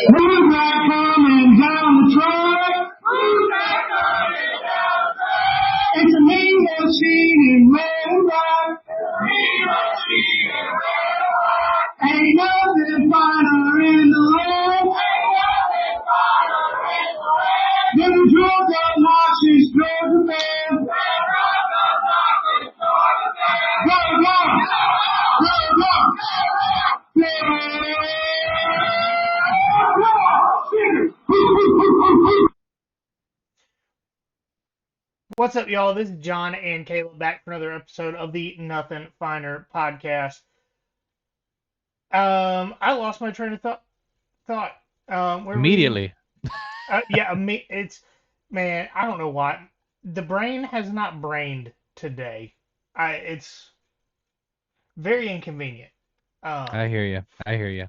Who's that coming down the track? Who's that coming down the track? It's a mean machine in red and black. Mean machine in red and black. Ain't nothing finer in the land. Ain't nothing finer in the land. Them Georgia Nazis, Georgia fans. Them Georgia Nazis, Georgia fans. Go, go! Go, go! What's up, y'all? This is John and Caleb back for another episode of the Nothing Finer podcast. I lost my train of thought. Where Immediately. Man, I don't know why. The brain has not brained today. It's very inconvenient. I hear you.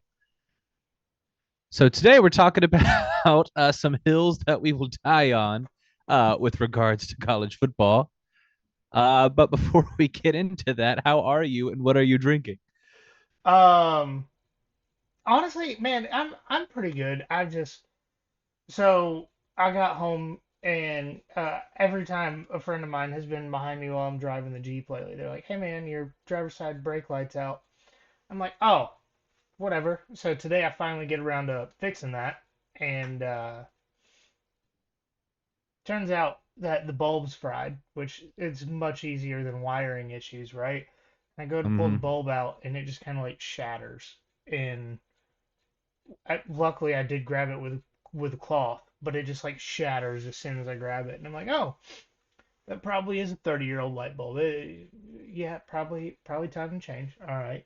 So today we're talking about some hills that we will die on with regards to college football. But before we get into that, how are you and what are you drinking? Um, Honestly, man, I'm pretty good. So I got home and every time a friend of mine has been behind me while I'm driving the Jeep lately, they're like, "Hey man, your driver's side brake light's out." I'm like, "Oh, whatever." So today I finally get around to fixing that, and turns out that the bulb's fried, which is much easier than wiring issues, right? I go to pull the Mm-hmm. bulb out, and it just kind of like shatters. And luckily, I did grab it with a cloth, but it just like shatters as soon as I grab it, and I'm like, "Oh, that probably is a 30-year-old light bulb. Yeah, probably time to change. All right."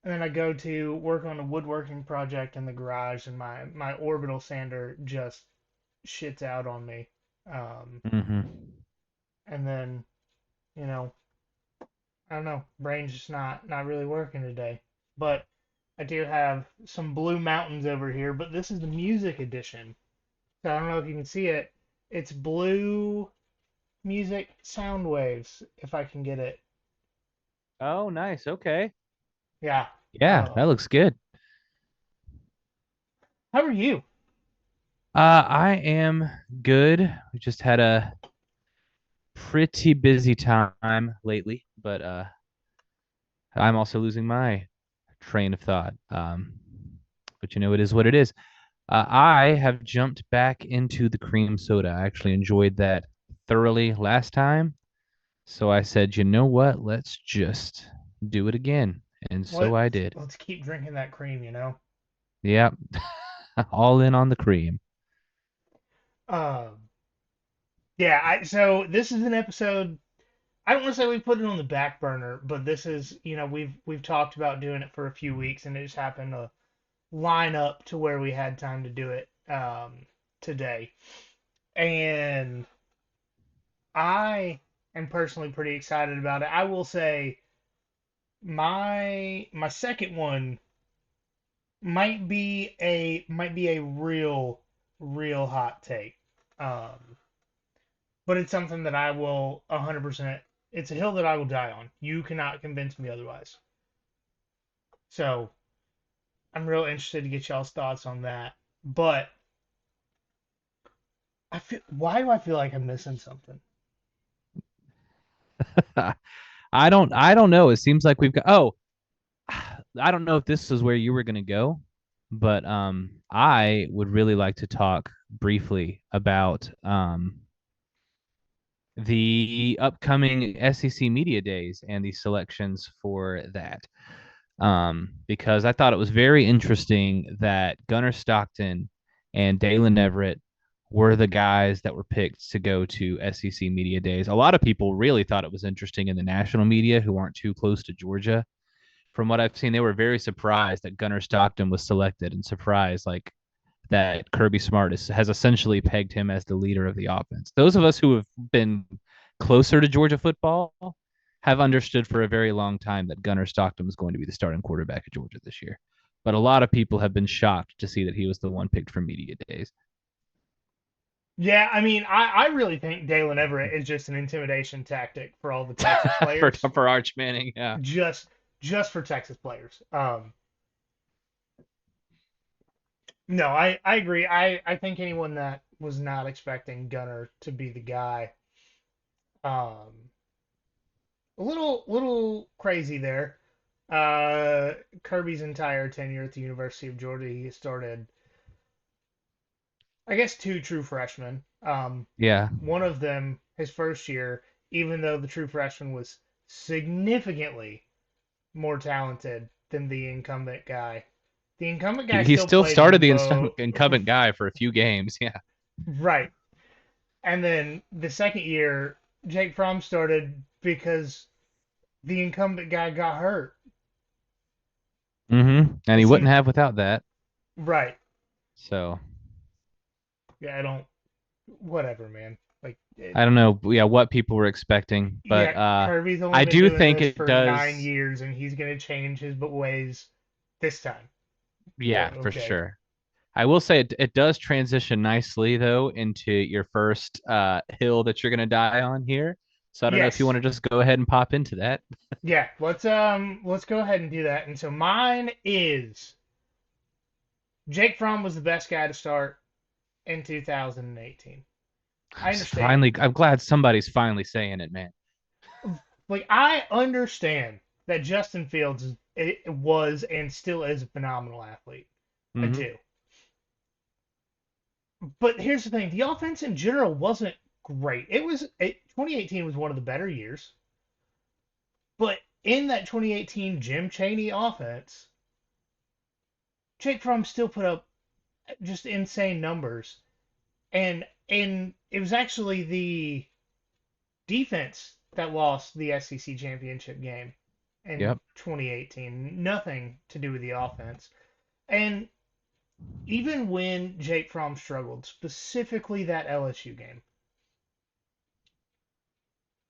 And then I go to work on a woodworking project in the garage, and my orbital sander just shits out on me. Um, Mm-hmm. and then, you know, I don't know, brain's just not really working today. But I do have some Blue Mountains over here, but this is the music edition. So I don't know if you can see it. It's blue music sound waves, if I can get it. Oh, nice. Okay. Yeah. Yeah, that looks good. How are you? I am good. We just had a pretty busy time lately, but I'm also losing my train of thought. But it is what it is. I have jumped back into the cream soda. I actually enjoyed that thoroughly last time. So I said, you know what? Let's just do it again. And so I did. Let's keep drinking that cream. Yep. All in on the cream. Um, yeah, so this is an episode. I don't want to say we put it on the back burner, but this is, we've talked about doing it for a few weeks, and it just happened to line up to where we had time to do it today. And I am personally pretty excited about it. I will say my second one might be a real hot take. Um, but it's something that I will 100%. It's a hill that I will die on. You cannot convince me otherwise. So I'm real interested to get y'all's thoughts on that. But why do I feel like I'm missing something? I don't know. It seems like we've got I don't know if this is where you were gonna go, but I would really like to talk briefly about the upcoming SEC Media Days and the selections for that. Because I thought it was very interesting that Gunnar Stockton and Dalen Everett were the guys that were picked to go to SEC Media Days. A lot of people really thought it was interesting in the national media who aren't too close to Georgia. From what I've seen, they were very surprised that Gunnar Stockton was selected and surprised like that Kirby Smart has essentially pegged him as the leader of the offense. Those of us who have been closer to Georgia football have understood for a very long time that Gunnar Stockton was going to be the starting quarterback at Georgia this year. But a lot of people have been shocked to see that he was the one picked for media days. Yeah, I mean, I really think Dalen Everett is just an intimidation tactic for all the Texas players. for Arch Manning, yeah. Just for Texas players. No, I agree. I think anyone that was not expecting Gunner to be the guy, um, a little crazy there. Uh, Kirby's entire tenure at the University of Georgia, he started, I guess, two true freshmen. Yeah. One of them his first year, even though the true freshman was significantly more talented than the incumbent guy. The incumbent guy He still still played started in the both. incumbent guy for a few games. Yeah. Right. And then the second year, Jake Fromm started because the incumbent guy got hurt. And he It wouldn't seemed have without that. right. So Yeah, I don't. Whatever, man. Like, I don't know, yeah, what people were expecting, but yeah, Kirby's only I been do doing think this it for 9 does. years, and he's gonna change his ways this time. Yeah, for Okay. sure. I will say it does transition nicely though into your first hill that you're gonna die on here. So I don't know if you want Yes. to just go ahead and pop into that. Yeah. Let's go ahead and do that. And so mine is Jake Fromm was the best guy to start in 2018. I understand. I'm glad somebody's finally saying it, man. Like I understand that Justin Fields it was and still is a phenomenal athlete. I Hmm. do. But here's the thing: the offense in general wasn't great. 2018 was one of the better years, but in that 2018 Jim Chaney offense, Jake Fromm still put up just insane numbers, and it was actually the defense that lost the SEC championship game in Yep. 2018. Nothing to do with the offense. And even when Jake Fromm struggled, specifically that LSU game,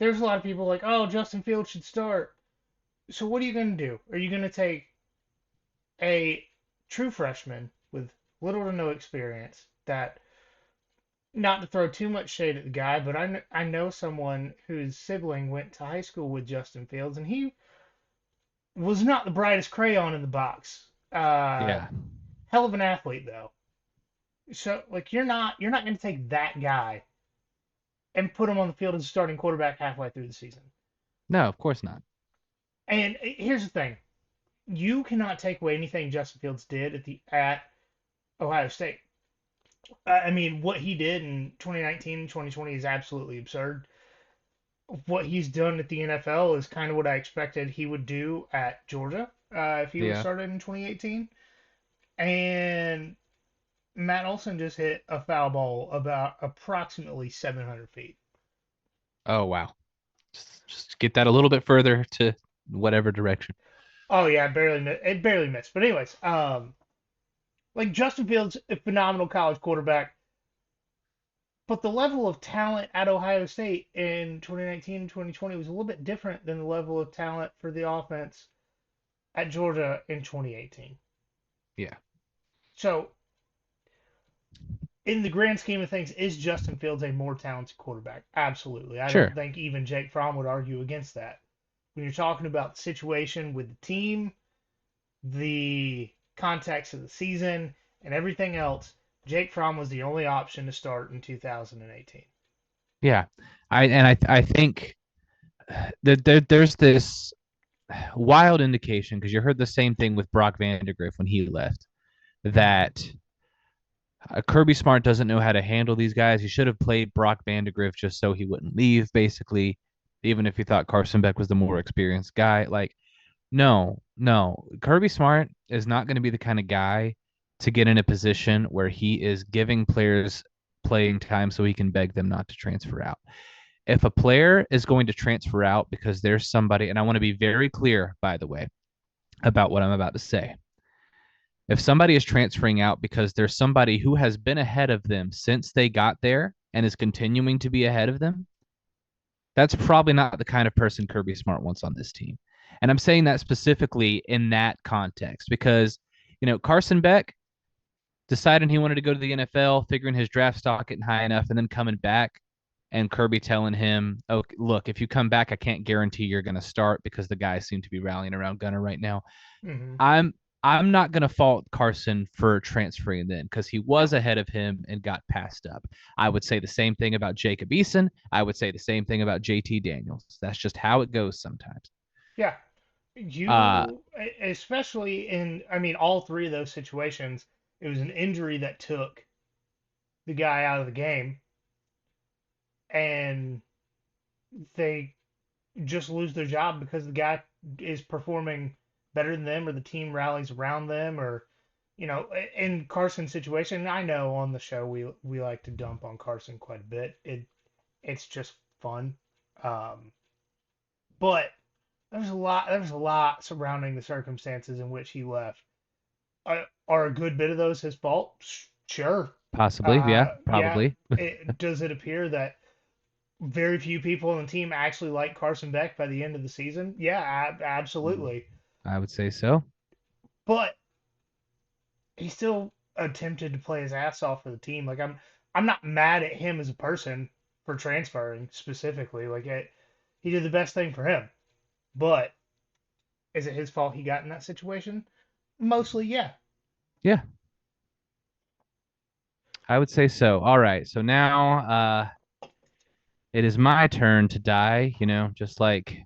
there's a lot of people like, oh, Justin Fields should start. So what are you going to do? Are you going to take a true freshman with little to no experience that, not to throw too much shade at the guy, but I know someone whose sibling went to high school with Justin Fields, and he was not the brightest crayon in the box. Yeah. Hell of an athlete though. So like you're not going to take that guy and put him on the field as a starting quarterback halfway through the season. No, of course not. And here's the thing: you cannot take away anything Justin Fields did at Ohio State. I mean, what he did in 2019 and 2020 is absolutely absurd. What he's done at the NFL is kind of what I expected he would do at Georgia if he was Yeah. started in 2018. And Matt Olson just hit a foul ball about approximately 700 feet. Oh wow. Just get that a little bit further to whatever direction. Oh yeah, it barely missed. But anyways, like Justin Fields, a phenomenal college quarterback, but the level of talent at Ohio State in 2019 and 2020 was a little bit different than the level of talent for the offense at Georgia in 2018. Yeah. So, in the grand scheme of things, is Justin Fields a more talented quarterback? Absolutely. I don't Sure. think even Jake Fromm would argue against that. When you're talking about the situation with the team, the context of the season, and everything else, Jake Fromm was the only option to start in 2018. Yeah. I think that there's this wild indication because you heard the same thing with Brock Vandagriff when he left Mm-hmm. that Kirby Smart doesn't know how to handle these guys. He should have played Brock Vandagriff just so he wouldn't leave, basically, even if he thought Carson Beck was the more experienced guy. Like, no, no. Kirby Smart is not going to be the kind of guy to get in a position where he is giving players playing time so he can beg them not to transfer out. If a player is going to transfer out because there's somebody, and I want to be very clear, by the way, about what I'm about to say. If somebody is transferring out because there's somebody who has been ahead of them since they got there and is continuing to be ahead of them, that's probably not the kind of person Kirby Smart wants on this team. And I'm saying that specifically in that context because, Carson Beck deciding he wanted to go to the NFL, figuring his draft stock getting high enough, and then coming back and Kirby telling him, "Oh, look, if you come back, I can't guarantee you're going to start because the guys seem to be rallying around Gunner right now." Mm-hmm. I'm I'm not going to fault Carson for transferring then because he was No. ahead of him and got passed up. I would say the same thing about Jacob Eason. I would say the same thing about JT Daniels. That's just how it goes sometimes. Yeah. Uh, Especially I mean, all three of those situations, it was an injury that took the guy out of the game, and they just lose their job because the guy is performing better than them, or the team rallies around them, or in Carson's situation, I know on the show we like to dump on Carson quite a bit. It's just fun, um, but there's a lot surrounding the circumstances in which he left. Are a good bit of those his fault? Sure. Possibly, yeah, Yeah. probably. Does it appear that very few people on the team actually like Carson Beck by the end of the season? Yeah, absolutely. I would say so. But he still attempted to play his ass off for the team. Like I'm not mad at him as a person for transferring specifically. He did the best thing for him. But is it his fault he got in that situation? Mostly, yeah. Yeah, I would say so. All right, so now it is my turn to die. Just like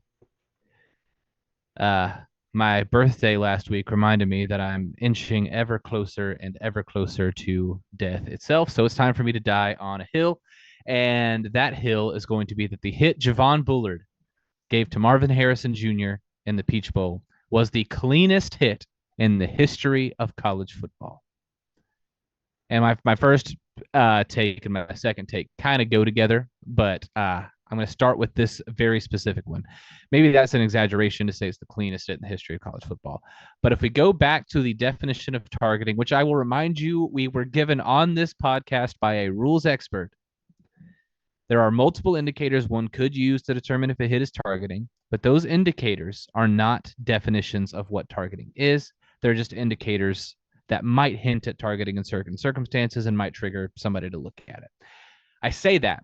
uh, my birthday last week reminded me that I'm inching ever closer and ever closer to death itself. So it's time for me to die on a hill. And that hill is going to be that the hit Javon Bullard gave to Marvin Harrison Jr. in the Peach Bowl was the cleanest hit in the history of college football. And my first take and my second take kind of go together, but I'm going to start with this very specific one. Maybe that's an exaggeration to say it's the cleanest hit in the history of college football. But if we go back to the definition of targeting, which I will remind you we were given on this podcast by a rules expert, there are multiple indicators one could use to determine if a hit is targeting, but those indicators are not definitions of what targeting is. They're just indicators that might hint at targeting in certain circumstances and might trigger somebody to look at it. I say that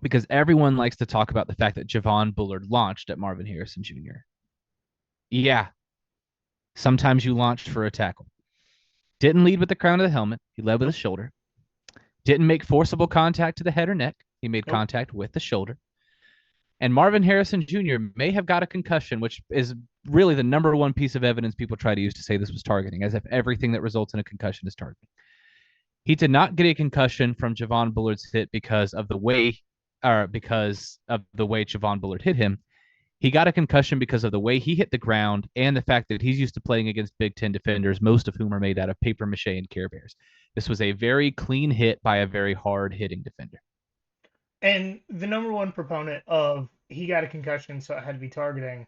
because everyone likes to talk about the fact that Javon Bullard launched at Marvin Harrison Jr. Yeah, sometimes you launched for a tackle. Didn't lead with the crown of the helmet. He led with Nope. his shoulder. Didn't make forcible contact to the head or neck. He made Nope. contact with the shoulder. And Marvin Harrison Jr. may have got a concussion, which is really the number one piece of evidence people try to use to say this was targeting, as if everything that results in a concussion is targeting. He did not get a concussion from Javon Bullard's hit because of the way Javon Bullard hit him. He got a concussion because of the way he hit the ground and the fact that he's used to playing against Big Ten defenders, most of whom are made out of paper mache and Care Bears. This was a very clean hit by a very hard hitting defender. And the number one proponent of he got a concussion, so it had to be targeting,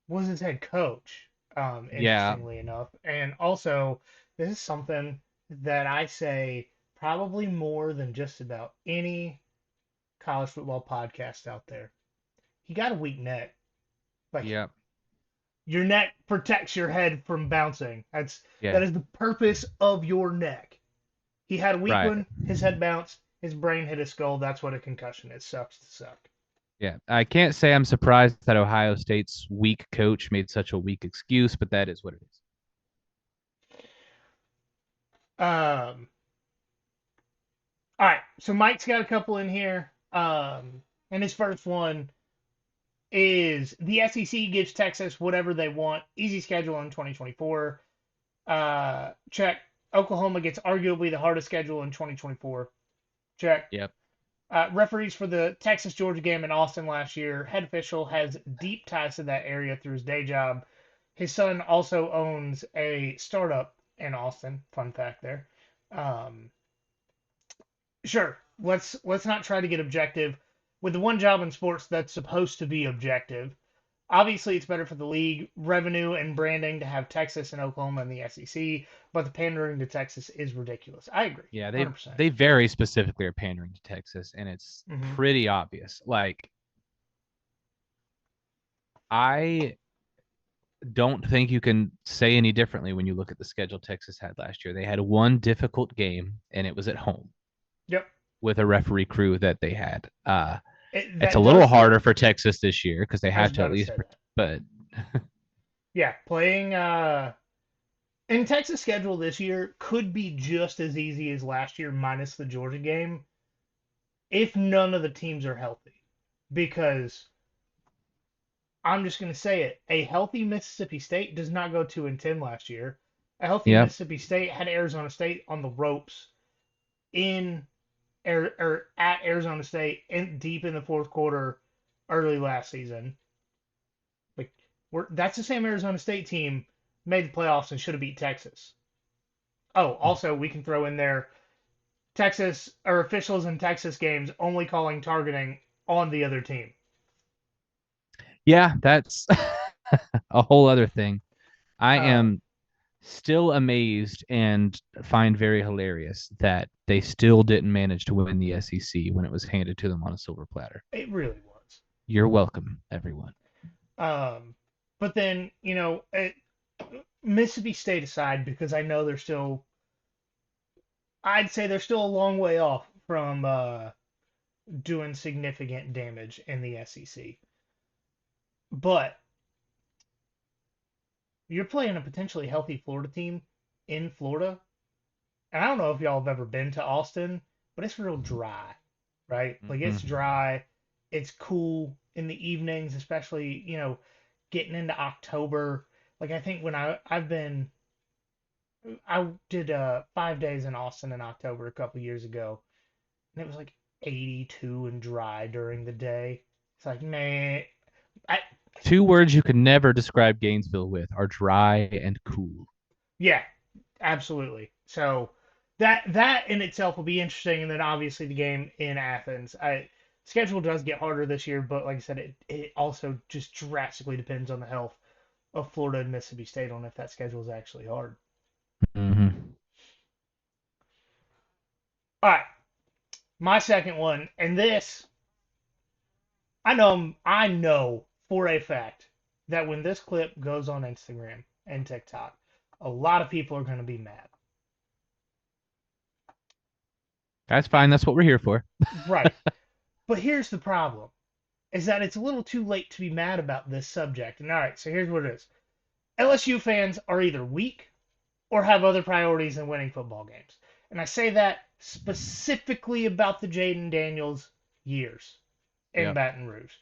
was his head coach, Yeah. interestingly enough. And also, this is something that I say probably more than just about any college football podcast out there. He got a weak neck. Like, Yeah. your neck protects your head from bouncing. That Yeah. is the purpose of your neck. He had a weak Right. one. His head bounced. His brain hit his skull. That's what a concussion is. Sucks to suck. Yeah. I can't say I'm surprised that Ohio State's weak coach made such a weak excuse, but that is what it is. All right. So Mike's got a couple in here. And his first one is the SEC gives Texas whatever they want. Easy schedule in 2024. Check. Oklahoma gets arguably the hardest schedule in 2024. Check. Yep. Referees for the Texas Georgia game in Austin last year. Head official has deep ties to that area through his day job. His son also owns a startup in Austin. Fun fact there. Sure. Let's not try to get objective. With the one job in sports that's supposed to be objective, obviously it's better for the league revenue and branding to have Texas and Oklahoma in the SEC, but the pandering to Texas is ridiculous. I agree. Yeah, 100%. they very specifically are pandering to Texas, and it's pretty obvious. Like, I don't think you can say any differently when you look at the schedule Texas had last year. They had one difficult game, and it was at home. Yep. With a referee crew that they had. It's a That little does- harder for Texas this year because they I was had to about at to least. say that. But Yeah, playing And Texas' schedule this year could be just as easy as last year, minus the Georgia game, if none of the teams are healthy. Because I'm just going to say it: a healthy Mississippi State does not go 2-10 last year. A healthy Yep. Mississippi State had Arizona State on the ropes in or at Arizona State in deep in the fourth quarter early last season. Like that's the same Arizona State team made the playoffs and should have beat Texas. Oh, also we can throw in there Texas or officials in Texas games only calling targeting on the other team. Yeah, that's a whole other thing. I Um, am still amazed and find very hilarious that they still didn't manage to win the SEC when it was handed to them on a silver platter. it really was. You're welcome, everyone. But then Mississippi State aside, because I know they're still, I'd say they're still a long way off from doing significant damage in the SEC. But you're playing a potentially healthy Florida team in Florida. And I don't know if y'all have ever been to Austin, but it's real dry, right? Like it's Mm-hmm. dry. It's cool in the evenings, especially, getting into October. Like I think when I did 5 days in Austin in October a couple years ago, and it was like 82 and dry during the day. It's like, man, I Two words you could never describe Gainesville with are dry and cool. yeah, absolutely. So that in itself will be interesting, and then obviously the game in Athens. I schedule does get harder this year, but like I said, it also just drastically depends on the health of Florida and Mississippi State on if that schedule is actually hard. Mm-hmm. All right, my second one, and this I know for a fact that when this clip goes on Instagram and TikTok, a lot of people are going to be mad. That's fine. That's what we're here for. Right. But here's the problem is that it's a little too late to be mad about this subject. And all right, so here's what it is. LSU fans are either weak or have other priorities than winning football games. And I say that specifically about the Jaden Daniels years in Yep. Baton Rouge.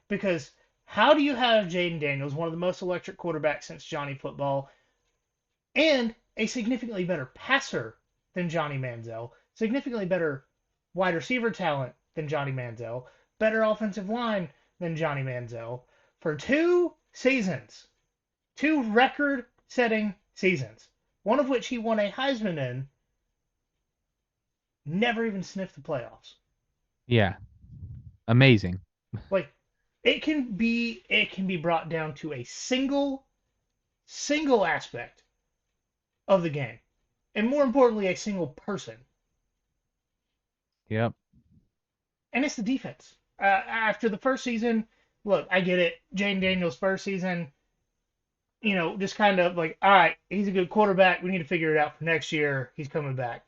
Because how do you have Jaden Daniels, one of the most electric quarterbacks since Johnny Football, and a significantly better passer than Johnny Manziel, significantly better wide receiver talent than Johnny Manziel, better offensive line than Johnny Manziel for 2 seasons, 2 record-setting seasons, one of which he won a Heisman in, never even sniffed the playoffs. Yeah. Amazing. Like it can be brought down to a single aspect of the game, and more importantly, a single person, Yep. and it's the defense. After the first season, look, I get it. Jaden Daniels' first season, just kind of like, all right, he's a good quarterback. We need to figure it out for next year. He's coming back.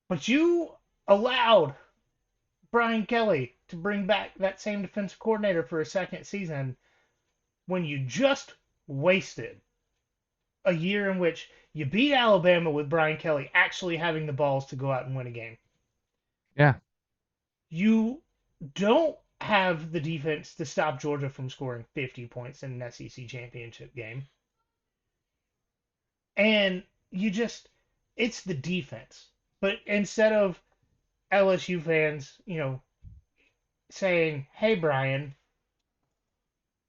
But you allowed Brian Kelly to bring back that same defensive coordinator for a second season when you just wasted a year in which you beat Alabama with Brian Kelly actually having the balls to go out and win a game. Yeah. You don't have the defense to stop Georgia from scoring 50 points in an SEC championship game. And it's the defense. But instead of LSU fans, saying, hey, Brian,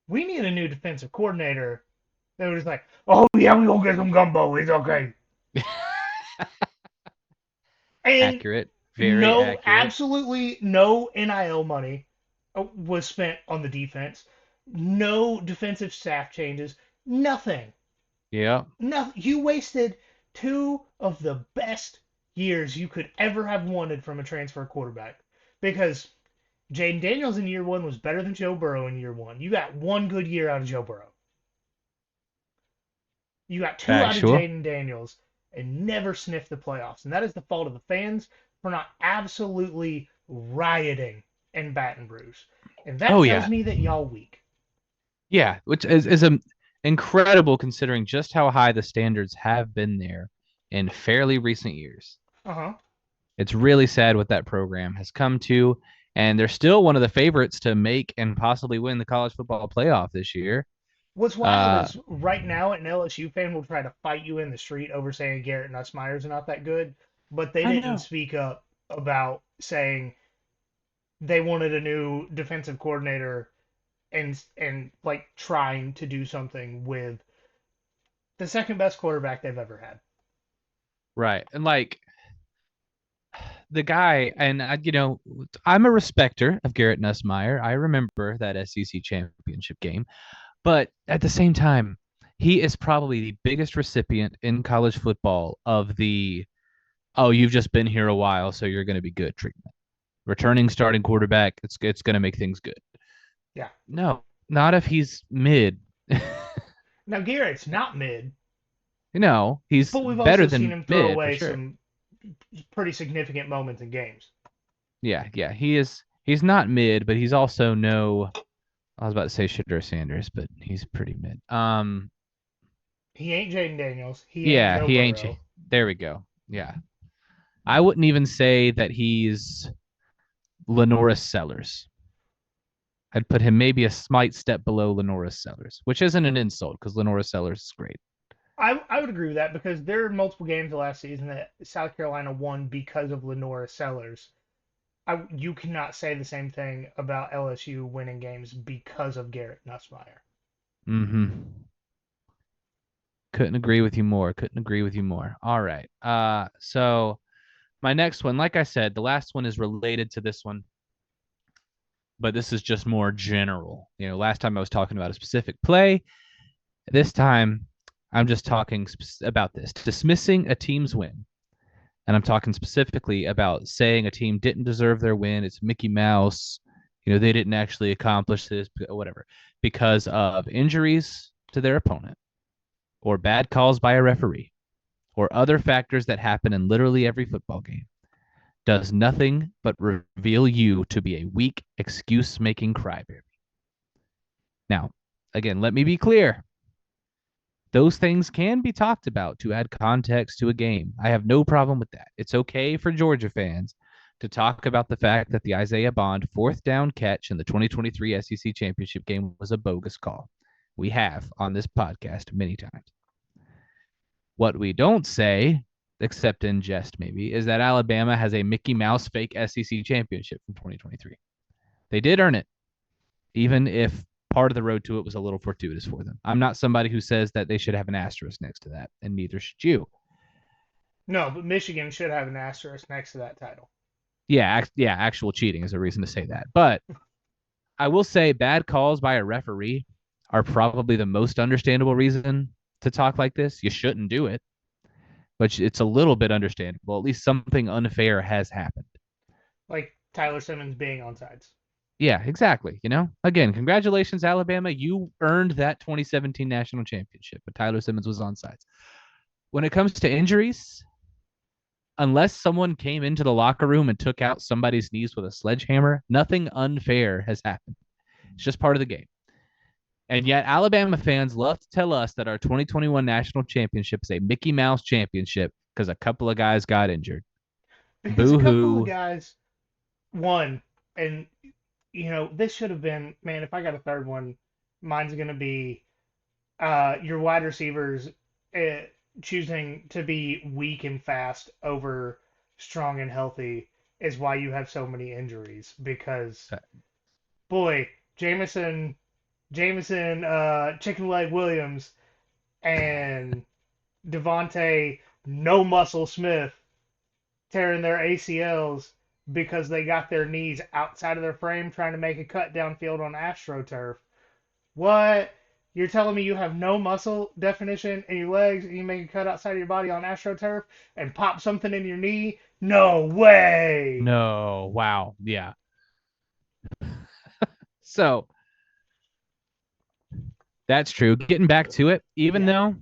we need a new defensive coordinator, they were just like, oh, yeah, we're going to get some gumbo. It's okay. And Accurate. Very no, accurate. absolutely no NIL money was spent on the defense. No defensive staff changes. Nothing. Yep. No, you wasted 2 of the best years you could ever have wanted from a transfer quarterback because Jaden Daniels in year one was better than Joe Burrow in year one. You got one good year out of Joe Burrow. You got two out of Factual. Jaden Daniels and never sniffed the playoffs. And that is the fault of the fans for not absolutely rioting in Baton Rouge. And that Oh tells yeah. me that y'all weak. Yeah. Which is a incredible considering just how high the standards have been there in fairly recent years. Uh-huh. It's really sad what that program has come to, and they're still one of the favorites to make and possibly win the college football playoff this year. What's wild Uh, is right now an LSU fan will try to fight you in the street over saying Garrett Nussmeier's not that good, but they I didn't know. speak up about saying they wanted a new defensive coordinator and like trying to do something with the second best quarterback they've ever had. Right. And like the guy, and I'm a respecter of Garrett Nussmeier. I remember that SEC championship game, but at the same time, he is probably the biggest recipient in college football of the "oh, you've just been here a while, so you're going to be good" treatment. Returning starting quarterback, it's going to make things good. Yeah. No, not if he's mid. Now Garrett's not mid, He's but we've better also seen than him throw mid for away sure. some pretty significant moments in games. Yeah, he is. He's not mid, but he's also no. I was about to say Shadur Sanders, but he's pretty mid. He ain't Jaden Daniels. He ain't Yeah, Joe he ain't. Burrow. There we go. Yeah, I wouldn't even say that he's Lenoris Sellers. I'd put him maybe a slight step below Lenoris Sellers, which isn't an insult because Lenoris Sellers is great. I would agree with that because there are multiple games last season that South Carolina won because of Lenora Sellers. You cannot say the same thing about LSU winning games because of Garrett Nussmeier. Mm-hmm. Couldn't agree with you more. Couldn't agree with you more. All right. So my next one, like I said, the last one is related to this one, but this is just more general. Last time I was talking about a specific play. This time, I'm just talking about this dismissing a team's win. And I'm talking specifically about saying a team didn't deserve their win. It's Mickey Mouse. They didn't actually accomplish this, whatever, because of injuries to their opponent or bad calls by a referee or other factors that happen in literally every football game does nothing but reveal you to be a weak, excuse making crybaby. Now, again, let me be clear. Those things can be talked about to add context to a game. I have no problem with that. It's okay for Georgia fans to talk about the fact that the Isaiah Bond fourth down catch in the 2023 SEC championship game was a bogus call. We have on this podcast many times. What we don't say, except in jest maybe, is that Alabama has a Mickey Mouse fake SEC championship from 2023. They did earn it, even if part of the road to it was a little fortuitous for them. I'm not somebody who says that they should have an asterisk next to that, and neither should you. No, but Michigan should have an asterisk next to that title. Yeah, actual cheating is a reason to say that. But I will say bad calls by a referee are probably the most understandable reason to talk like this. You shouldn't do it, but it's a little bit understandable. At least something unfair has happened. Like Tyler Simmons being on sides. Yeah, exactly. Again, congratulations, Alabama. You earned that 2017 national championship, but Tyler Simmons was on sides. When it comes to injuries, unless someone came into the locker room and took out somebody's knees with a sledgehammer, nothing unfair has happened. It's just part of the game. And yet, Alabama fans love to tell us that our 2021 national championship is a Mickey Mouse championship because a couple of guys got injured. Because a Boo couple of hoo. guys won, and this should have been, man, if I got a third one, mine's going to be your wide receivers uh, choosing to be weak and fast over strong and healthy is why you have so many injuries. Because, boy, Jameson, Chicken Leg Williams, and Devontae No Muscle Smith tearing their ACLs because they got their knees outside of their frame trying to make a cut downfield on AstroTurf. What? You're telling me you have no muscle definition in your legs and you make a cut outside of your body on AstroTurf and pop something in your knee? No way! No. Wow. Yeah. So that's true. Getting back to it, even Yeah. though,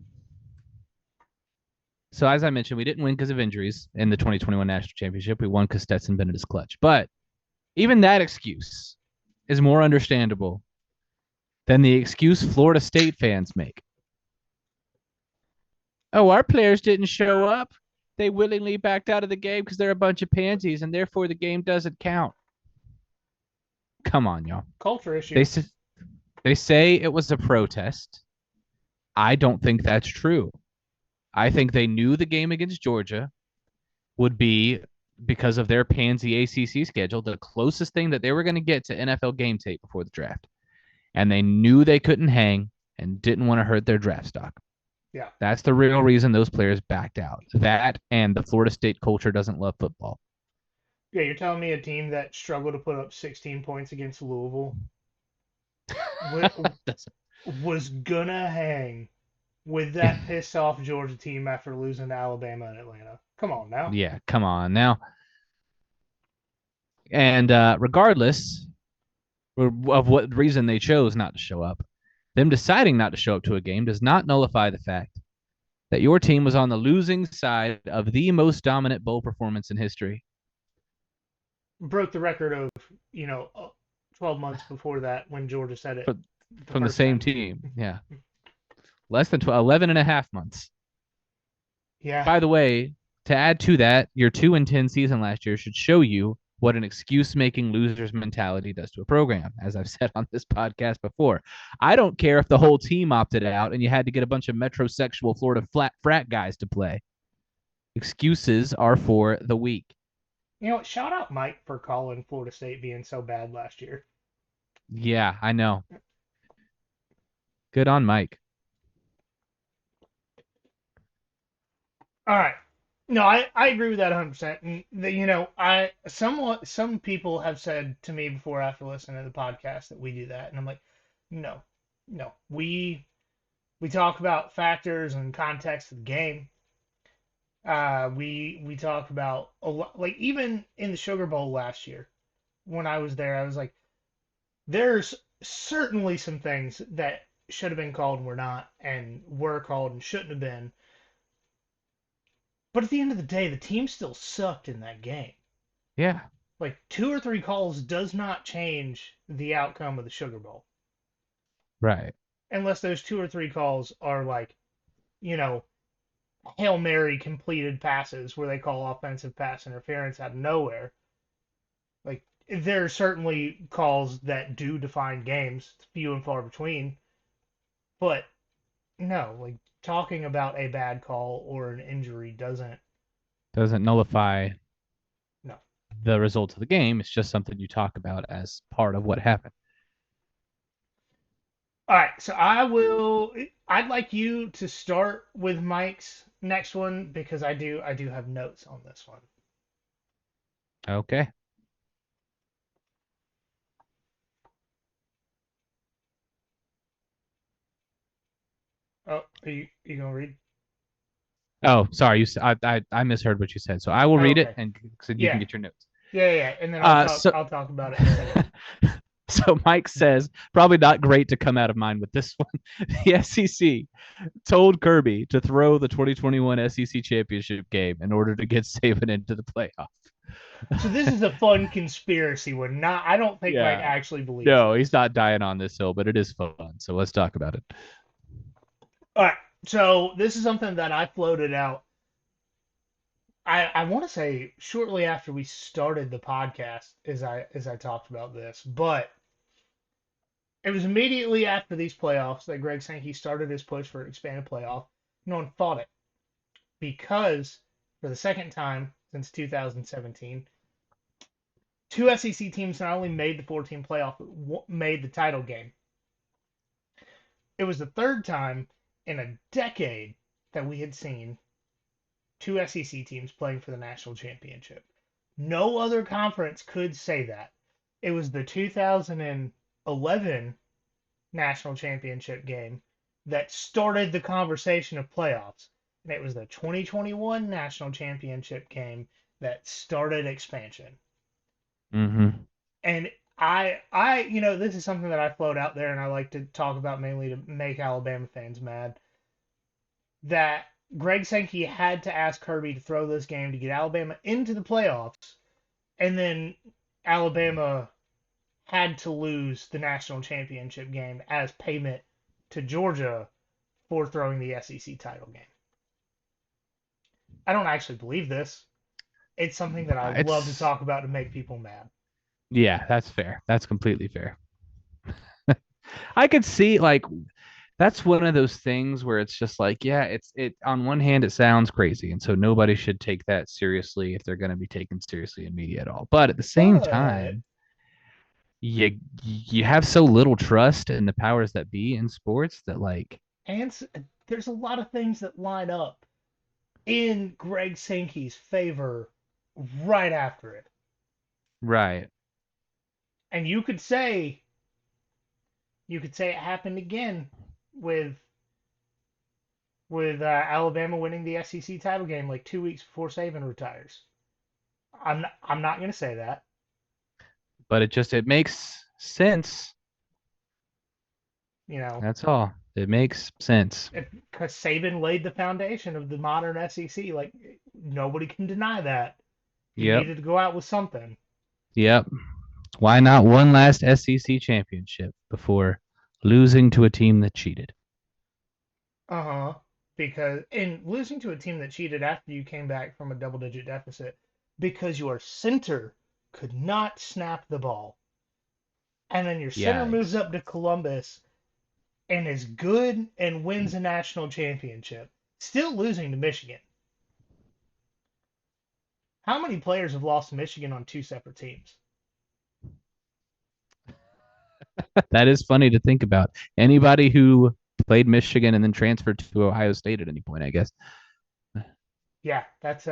so as I mentioned, we didn't win because of injuries in the 2021 national championship. We won because Stetson Bennett is clutch. But even that excuse is more understandable than the excuse Florida State fans make. Oh, our players didn't show up. They willingly backed out of the game because they're a bunch of pansies, and therefore the game doesn't count. Come on, y'all. Culture They issue. they say it was a protest. I don't think that's true. I think they knew the game against Georgia would be, because of their pansy ACC schedule, the closest thing that they were going to get to NFL game tape before the draft. And they knew they couldn't hang and didn't want to hurt their draft stock. Yeah. That's the real reason those players backed out. That and the Florida State culture doesn't love football. Yeah, you're telling me a team that struggled to put up 16 points against Louisville was gonna hang with that pissed off Georgia team after losing to Alabama and Atlanta. Come on now. Yeah, come on now. And regardless of what reason they chose not to show up, them deciding not to show up to a game does not nullify the fact that your team was on the losing side of the most dominant bowl performance in history. Broke the record of, 12 months before that when Georgia said it From the first same time. team. Yeah. Less than 11 and a half months. Yeah. By the way, to add to that, your 2-10 season last year should show you what an excuse-making loser's mentality does to a program, as I've said on this podcast before. I don't care if the whole team opted out and you had to get a bunch of metrosexual Florida frat guys to play. Excuses are for the weak. Shout out Mike for calling Florida State being so bad last year. Yeah, I know. Good on Mike. All right. No, I agree with that 100%. And some people have said to me before after listening to the podcast that we do that, and I'm like, no, no. We talk about factors and context of the game. We talk about a lot, like even in the Sugar Bowl last year when I was there, I was like, there's certainly some things that should have been called and were not, and were called and shouldn't have been. But at the end of the day, the team still sucked in that game. Yeah. Like 2 or 3 calls does not change the outcome of the Sugar Bowl. Right. Unless those 2 or 3 calls are like, you know, Hail Mary completed passes where they call offensive pass interference out of nowhere. Like there are certainly calls that do define games, few and far between. But no, like talking about a bad call or an injury doesn't nullify no. the results of the game. It's just something you talk about as part of what happened. All right, so I'd like you to start with Mike's next one because I do have notes on this one. Okay. Oh, are you gonna read? Oh, sorry. I misheard what you said. So I will Oh, read it, okay. and so you can Yeah, get your notes. yeah, and then I'll talk. So I'll talk about it in a second. so Mike says, probably not great to come out of mine with this one. The SEC told Kirby to throw the 2021 SEC championship game in order to get Saban into the playoff. So this is a fun conspiracy one. Not, I don't think Mike Yeah. actually believes. No, this. he's not dying on this hill, but it is fun. So let's talk about it. All right, so this is something that I floated out. I want to say shortly after we started the podcast, as I talked about this, but it was immediately after these playoffs that Greg Sankey started his push for an expanded playoff. No one fought it because for the second time since 2017, 2 SEC teams not only made the 14 playoff, but made the title game. It was the third time in a decade that we had seen 2 SEC teams playing for the national championship. No other conference could say that. It was the 2011 national championship game that started the conversation of playoffs. And it was the 2021 national championship game that started expansion. Mm-hmm. And this is something that I float out there and I like to talk about mainly to make Alabama fans mad. That Greg Sankey had to ask Kirby to throw this game to get Alabama into the playoffs, and then Alabama had to lose the national championship game as payment to Georgia for throwing the SEC title game. I don't actually believe this. It's something that I love to It's talk about to make people mad. yeah, that's fair. That's completely fair. I could see like that's one of those things where it's just like, yeah, it on one hand it sounds crazy, and so nobody should take that seriously if they're going to be taken seriously in media at all. But at the same But time, you have so little trust in the powers that be in sports that like and there's a lot of things that line up in Greg Sankey's favor right after it. right. And you could say it happened again with Alabama winning the SEC title game like 2 weeks before Saban retires. I'm not gonna say that. But it makes sense. You know, That's all. It makes sense. because Saban laid the foundation of the modern SEC. Like nobody can deny that. He Yep. needed to go out with something. Yep. Why not one last SEC championship before losing to a team that cheated? Uh huh. Because in losing to a team that cheated after you came back from a double-digit deficit, because your center could not snap the ball, and then your center moves Yikes. up to Columbus and is good and wins a national championship, still losing to Michigan. How many players have lost to Michigan on two separate teams? That is funny to think about. Anybody who played Michigan and then transferred to Ohio State at any point, I guess. Yeah, that's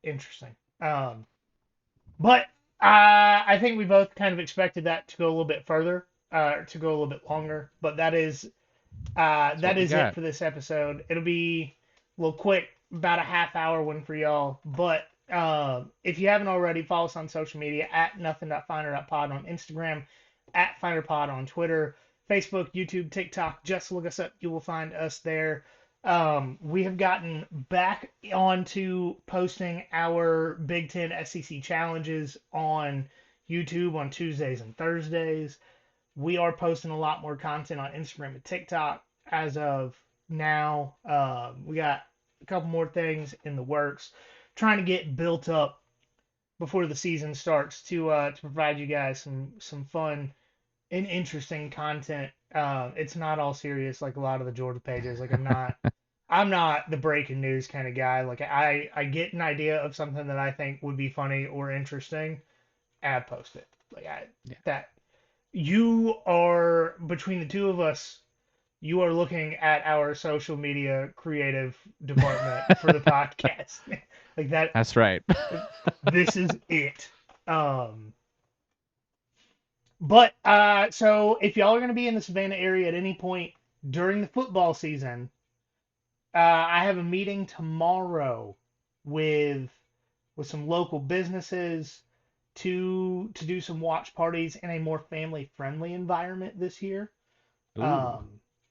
interesting. But I think we both kind of expected that to go a little bit further, to go a little bit longer. But That's what that we is it got. for this episode. It'll be a little quick, about a half hour one for y'all. But if you haven't already, follow us on social media at nothing.finder.pod on Instagram, at finderpod on Twitter, Facebook, YouTube, TikTok. Just look us up. You will find us there. We have gotten back onto posting our Big Ten SEC challenges on YouTube on Tuesdays and Thursdays. We are posting a lot more content on Instagram and TikTok as of now. We got a couple more things in the works, trying to get built up before the season starts to provide you guys some fun and interesting content. It's not all serious like a lot of the Georgia pages. Like I'm not the breaking news kind of guy. Like I get an idea of something that I think would be funny or interesting, and I post it. Like I Yeah. that you are between the two of us, you are looking at our social media creative department for the podcast. Like that, That's right. this is it. Um, but so if y'all are going to be in the Savannah area at any point during the football season, I have a meeting tomorrow with some local businesses to do some watch parties in a more family friendly environment this year. Ooh, Um,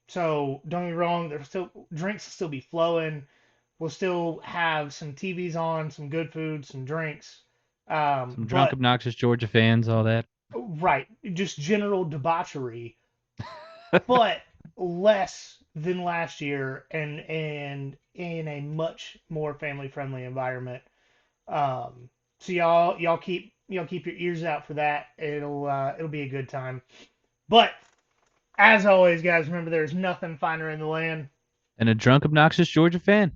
so don't get me wrong, there's still drinks will still be flowing. We'll still have some TVs on, some good food, some drinks. some drunk, But obnoxious Georgia fans, all that. right, just general debauchery, but less than last year and in a much more family friendly environment. So y'all keep your ears out for that. It'll be a good time. But as always, guys, remember there's nothing finer in the land. And a drunk, obnoxious Georgia fan.